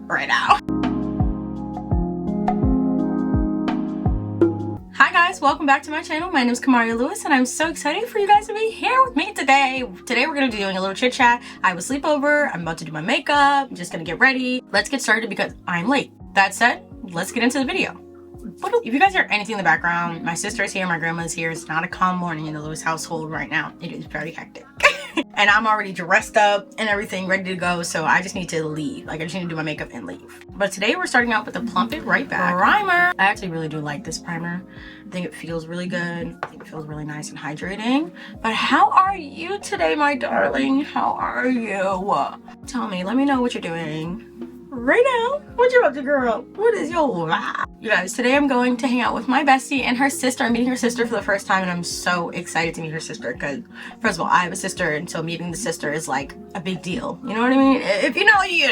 right now. Hi guys, welcome back to my channel. My name is Camo Lewis and I'm so excited for you guys to be here with me today. Today we're going to be doing a little chit chat. I have a sleepover. I'm about to do my makeup. I'm just going to get ready. Let's get started because I'm late. That said, let's get into the video. If you guys hear anything in the background, my sister is here, my grandma is here. It's not a calm morning in the Lewis household right now. It is very hectic. And I'm already dressed up and everything ready to go, so I just need to leave. Like, I just need to do my makeup and leave. But today we're starting out with the Plump It Right Back primer. I actually really do like this primer. I think it feels really good. I think it feels really nice and hydrating. But how are you today, my darling? How are you? Tell me, let me know what you're doing right now. What you up to, girl? What is your vibe? You guys, today I'm going to hang out with my bestie and her sister. I'm meeting her sister for the first time and I'm so excited to meet her sister because, first of all, I have a sister and so meeting the sister is like a big deal. You know what I mean? If you know, you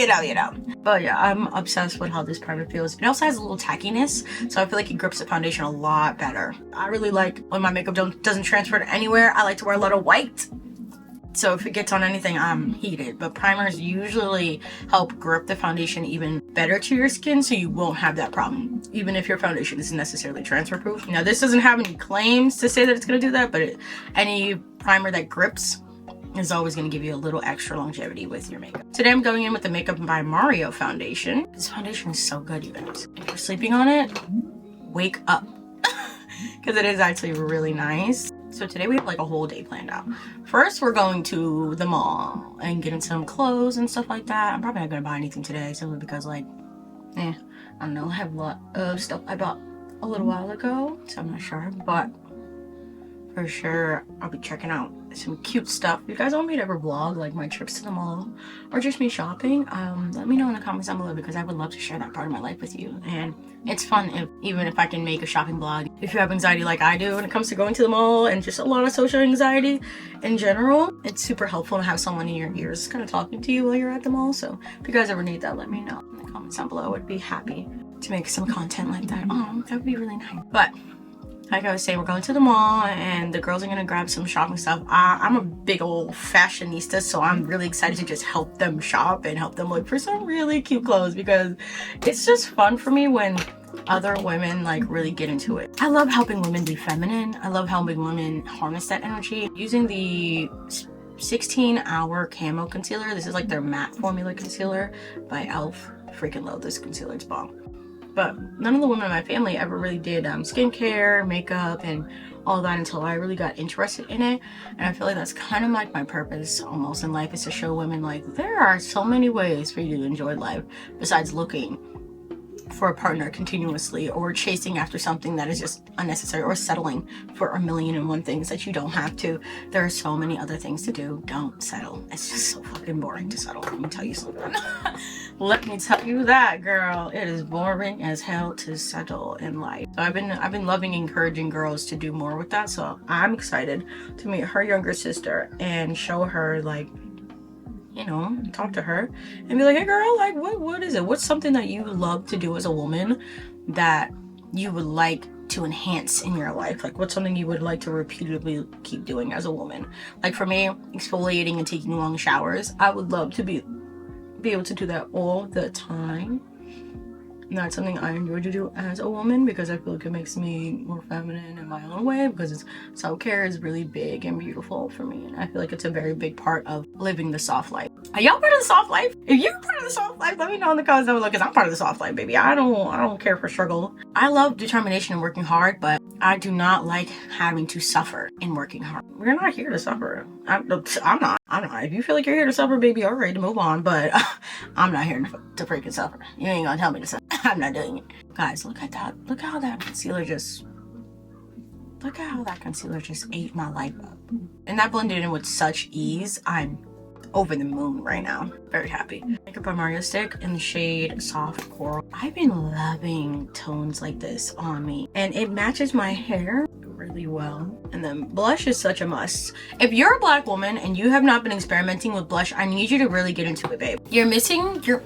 know, you know. But yeah, I'm obsessed with how this primer feels. It also has a little tackiness, so I feel like it grips the foundation a lot better. I really like when my makeup doesn't transfer to anywhere. I like to wear a lot of white. So if it gets on anything, I'm heated. But primers usually help grip the foundation even better to your skin so you won't have that problem, even if your foundation isn't necessarily transfer proof. Now, this doesn't have any claims to say that it's going to do that, but any primer that grips is always going to give you a little extra longevity with your makeup. Today I'm going in with the Makeup by Mario foundation. This foundation is so good, you guys. If you're sleeping on it, wake up. Because it is actually really nice. So today we have like a whole day planned out. First, we're going to the mall and getting some clothes and stuff like that. I'm probably not gonna buy anything today simply because like, I don't know, I have a lot of stuff I bought a little while ago, so I'm not sure, but for sure I'll be checking out some cute stuff. If you guys want me to ever vlog like my trips to the mall or just me shopping, let me know in the comments down below because I would love to share that part of my life with you. And it's fun even if I can make a shopping vlog. If you have anxiety like I do when it comes to going to the mall and just a lot of social anxiety in general, it's super helpful to have someone in your ears kind of talking to you while you're at the mall. So if you guys ever need that, let me know in the comments down below. I would be happy to make some content like that. Oh, that would be really nice. But like I was saying, we're going to the mall and the girls are gonna grab some shopping stuff. I'm a big old fashionista, so I'm really excited to just help them shop and help them look for some really cute clothes because it's just fun for me when other women like really get into it. I love helping women be feminine. I love helping women harness that energy. Using the 16-hour Camo concealer. This is like their matte formula concealer by e.l.f. Freaking love this concealer, it's bomb. But none of the women in my family ever really did skincare, makeup, and all that until I really got interested in it. And I feel like that's kind of like my purpose almost in life, is to show women like there are so many ways for you to enjoy life besides looking for a partner continuously or chasing after something that is just unnecessary or settling for a million and one things that you don't have to. There are so many other things to do. Don't settle. It's just so fucking boring to settle. Let me tell you something. Let me tell you that, girl. It is boring as hell to settle in life. So I've been loving encouraging girls to do more with that. So I'm excited to meet her younger sister and show her, like, you know, talk to her and be like, hey girl, like what is it? What's something that you love to do as a woman that you would like to enhance in your life? Like, what's something you would like to repeatedly keep doing as a woman? Like for me, exfoliating and taking long showers. I would love to be able to do that all the time. And that's something I enjoy to do as a woman because I feel like it makes me more feminine in my own way, because self-care is really big and beautiful for me, and I feel like it's a very big part of living the soft life. Are y'all part of the soft life? If you're part of the soft life, let me know in the comments down below, because I'm part of the soft life, baby. I don't care for struggle. I love determination and working hard, but I do not like having to suffer in working hard. We're not here to suffer. I'm not. If you feel like you're here to suffer, baby, I'm ready to move on, but I'm not here to freaking suffer. You ain't gonna tell me to suffer. I'm not doing it. Guys, look at that. Look how that concealer just ate my life up. And that blended in with such ease. I'm over the moon right now. Very happy. Makeup by Mario stick in the shade Soft Coral. I've been loving tones like this on me, and it matches my hair really well. And then blush is such a must. If you're a black woman and you have not been experimenting with blush, I need you to really get into it, babe. You're missing the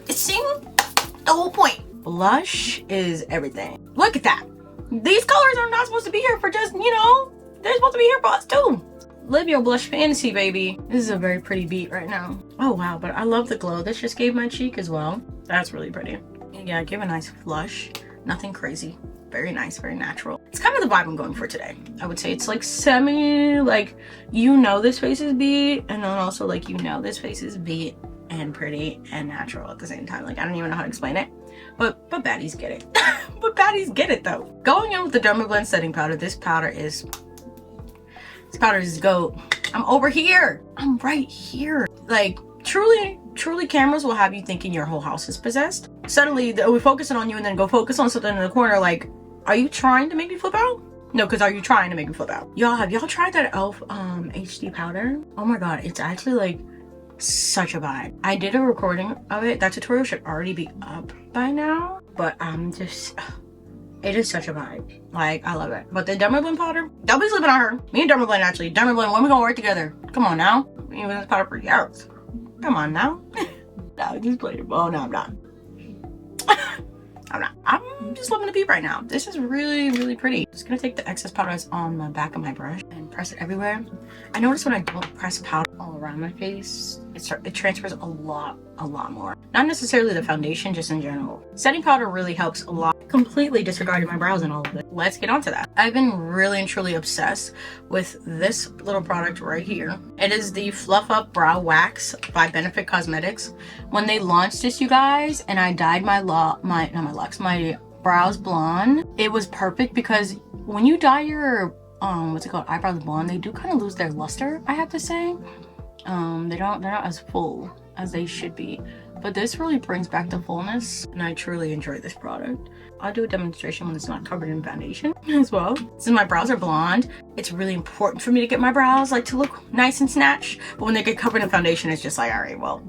whole point. Blush is everything. Look at that. These colors are not supposed to be here for just, you know, they're supposed to be here for us too. Live your blush fantasy, baby. This is a very pretty beat right now. Oh wow, but I love the glow this just gave my cheek as well. That's really pretty. Yeah, give a nice flush. Nothing crazy. Very nice, very natural. It's kind of the vibe I'm going for today. I would say it's like semi, like, you know this face is beat, and then also like, you know this face is beat and pretty and natural at the same time. Like, I don't even know how to explain it, but baddies get it. But baddies get it though. Going in with the Dermablend setting powder, this powder is goat. I'm over here. I'm right here. Like, truly cameras will have you thinking your whole house is possessed. Suddenly we're focusing on you and then go focus on something in the corner. Like, are you trying to make me flip out? No, because are you trying to make me flip out? Y'all, have y'all tried that e.l.f. HD powder? Oh my god, it's actually like such a vibe. I did a recording of it. That tutorial should already be up by now, but I'm just, it is such a vibe. Like, I love it. But the Dermablend powder, don't be sleeping on her. Me and Dermablend, actually. Dermablend, when we gonna work together? Come on now. We use this powder for years. Come on now. No, just play it. Oh, no, I'm not. I'm not. I'm just loving the peep right now. This is really pretty. Just gonna take the excess powder that's on the back of my brush and press it everywhere. I notice when I don't press powder all around my face, it transfers a lot more. Not necessarily the foundation, just in general. Setting powder really helps a lot. Completely disregarded my brows and all of it. Let's get on to that. I've been really and truly obsessed with this little product right here. It is the Fluff Up Brow Wax by Benefit Cosmetics. When they launched this, you guys, and I dyed my brows blonde, it was perfect because when you dye your eyebrows blonde, they do kind of lose their luster, I have to say. They're not as full as they should be, but this really brings back the fullness, and I truly enjoy this product. I'll do a demonstration when it's not covered in foundation as well. Since my brows are blonde, it's really important for me to get my brows like to look nice and snatched, but when they get covered in foundation, it's just like, all right, well,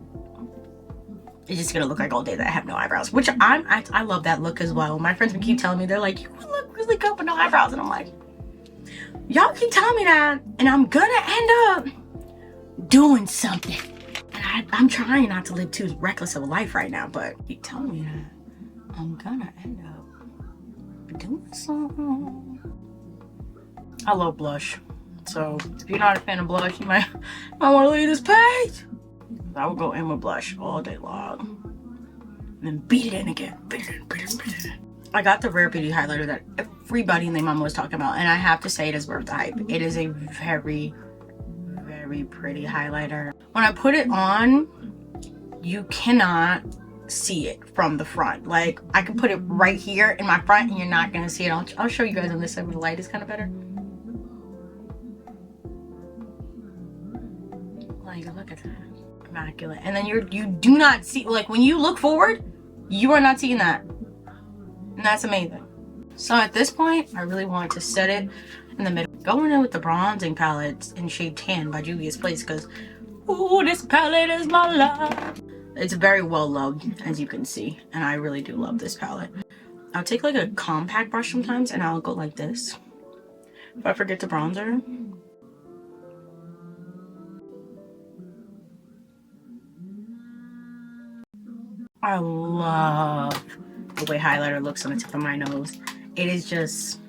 it's just gonna look like all day that I have no eyebrows, which I love that look as well. My friends would keep telling me, they're like, you look really good with no eyebrows, and I'm like, y'all keep telling me that, and I'm gonna end up doing something. And I'm trying not to live too reckless of a life right now, but keep telling me that I'm gonna end up doing something. I love blush, so if you're not a fan of blush, you might want to leave this page. I would go in with blush all day long, and then beat it in again. Beat it in. I got the Rare Beauty highlighter that everybody and their mama was talking about, and I have to say it is worth the hype. It is a very pretty highlighter. When I put it on, you cannot see it from the front. Like, I can put it right here in my front and you're not gonna see it. I'll show you guys on this side where the light is kind of better. Like, look at that. Immaculate. And then you do not see, like, when you look forward, you are not seeing that. And that's amazing. So at this point, I really want to set it in the middle. Going in with the bronzing palette in shade Tan by Juvias Place, because ooh, this palette is my love. It's very well loved, as you can see, and I really do love this palette. I'll take like a compact brush sometimes and I'll go like this if I forget the bronzer. I love the way highlighter looks on the tip of my nose. It is just,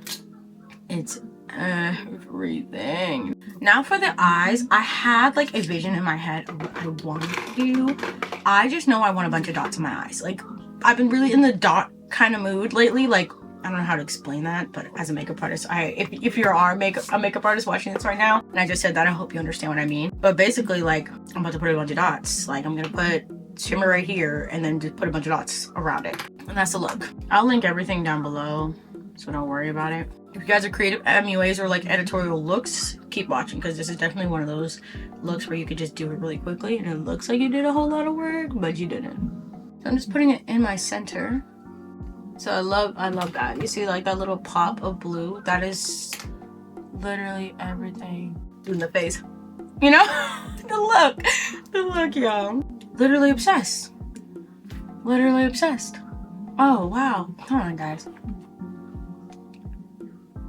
it's everything. Now for the eyes, I had like a vision in my head of what I wanted to do. I just know I want a bunch of dots in my eyes. Like, I've been really in the dot kind of mood lately. Like, I don't know how to explain that, but as a makeup artist, if you're a makeup artist watching this right now, and I just said that, I hope you understand what I mean. But basically, like, I'm about to put a bunch of dots. Like, I'm gonna put shimmer right here and then just put a bunch of dots around it, and that's the look. I'll link everything down below, so don't worry about it. If you guys are creative MUAs or like editorial looks, keep watching, because this is definitely one of those looks where you could just do it really quickly and it looks like you did a whole lot of work, but you didn't. So I'm just putting it in my center. So I love that. You see like that little pop of blue? That is literally everything. In the face, you know? the look, y'all. Literally obsessed. Literally obsessed. Oh wow, come on guys.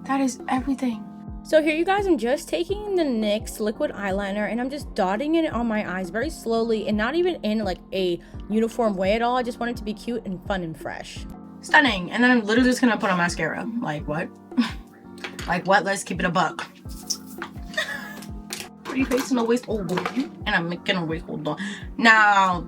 That is everything. So here you guys, I'm just taking the NYX liquid eyeliner and I'm just dotting it on my eyes very slowly, and not even in like a uniform way at all. I just want it to be cute and fun and fresh. Stunning. And then I'm literally just gonna put on mascara. Like what? Like what? Let's keep it a buck. Pretty face and a waist. Oh, and I'm making a waist hold on. Now,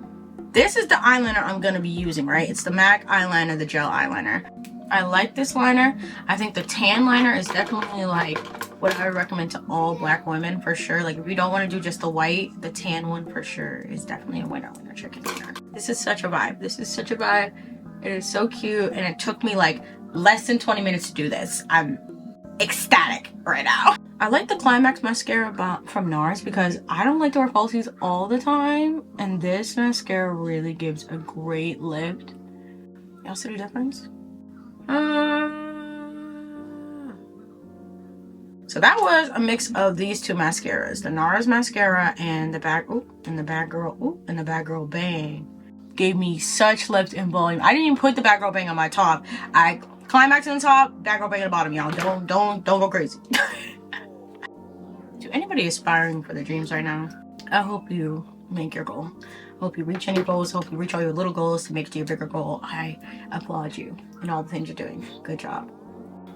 This is the eyeliner I'm going to be using, right? It's the MAC eyeliner, the gel eyeliner. I like this liner. I think the tan liner is definitely like what I would recommend to all black women for sure. Like if you don't want to do just the white, the tan one for sure is definitely a winner, chicken dinner. This is such a vibe. This is such a vibe. It is so cute, and it took me like less than 20 minutes to do this. I'm ecstatic right now. I like the Climax mascara from NARS because I don't like to wear falsies all the time, and this mascara really gives a great lift. Y'all see the difference? So that was a mix of these two mascaras, the NARS mascara and the Bad Girl Bang. Gave me such lift and volume. I didn't even put the Bad Girl Bang on my top. I Climax on the top, Bad Girl Bang on the bottom, y'all. Don't go crazy. To anybody aspiring for their dreams right now, I hope you make your goal. Hope you reach any goals. Hope you reach all your little goals to make it to your bigger goal. I applaud you in all the things you're doing. Good job.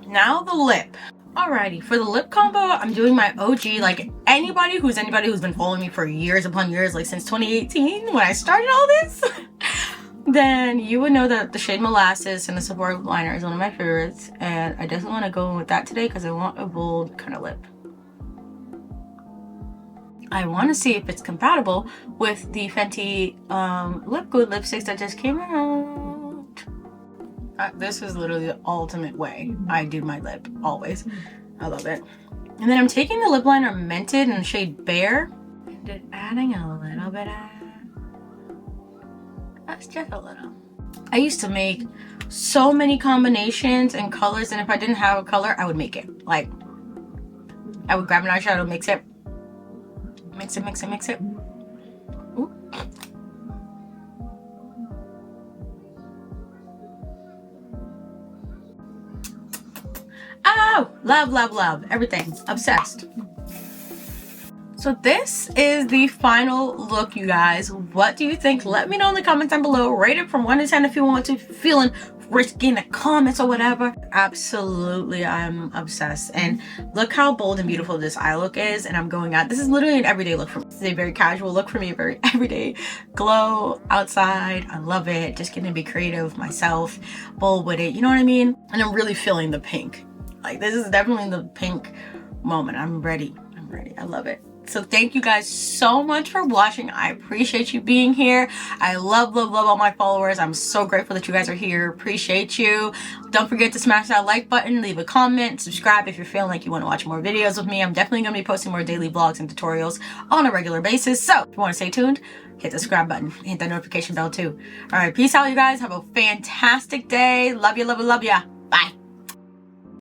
Now the lip. Alrighty, for the lip combo, I'm doing my OG. Like anybody who's been following me for years upon years, like since 2018 when I started all this, then you would know that the shade Molasses and the Sephora liner is one of my favorites, and I definitely want to go in with that today because I want a bold kind of lip. I want to see if it's compatible with the Fenty Lip Good lipsticks that just came out. This is literally the ultimate way I do my lip, always. I love it. And then I'm taking the lip liner Mented in the shade Bare, and adding a little bit of... That's just a little. I used to make so many combinations and colors, and if I didn't have a color, I would make it. Like, I would grab an eyeshadow, mix it. Ooh. Oh, love, everything, obsessed. So this is the final look, you guys. What do you think? Let me know in the comments down below. Rate it from 1 to 10 if you want to. Feeling risky in the comments or whatever. Absolutely, I'm obsessed. And look how bold and beautiful this eye look is. And I'm going out. This is literally an everyday look for me. This is a very casual look for me, a very everyday glow outside. I love it. Just getting to be creative myself, bold with it. You know what I mean? And I'm really feeling the pink. Like this is definitely the pink moment. I'm ready. I love it. So thank you guys so much for watching. I appreciate you being here. I love all my followers. I'm so grateful that you guys are here. Appreciate you. Don't forget to smash that like button, leave a comment, subscribe if you're feeling like you want to watch more videos with me. I'm definitely going to be posting more daily vlogs and tutorials on a regular basis. So if you want to stay tuned, hit the subscribe button, hit that notification bell too. All right, peace out, you guys. Have a fantastic day. Love ya. Bye.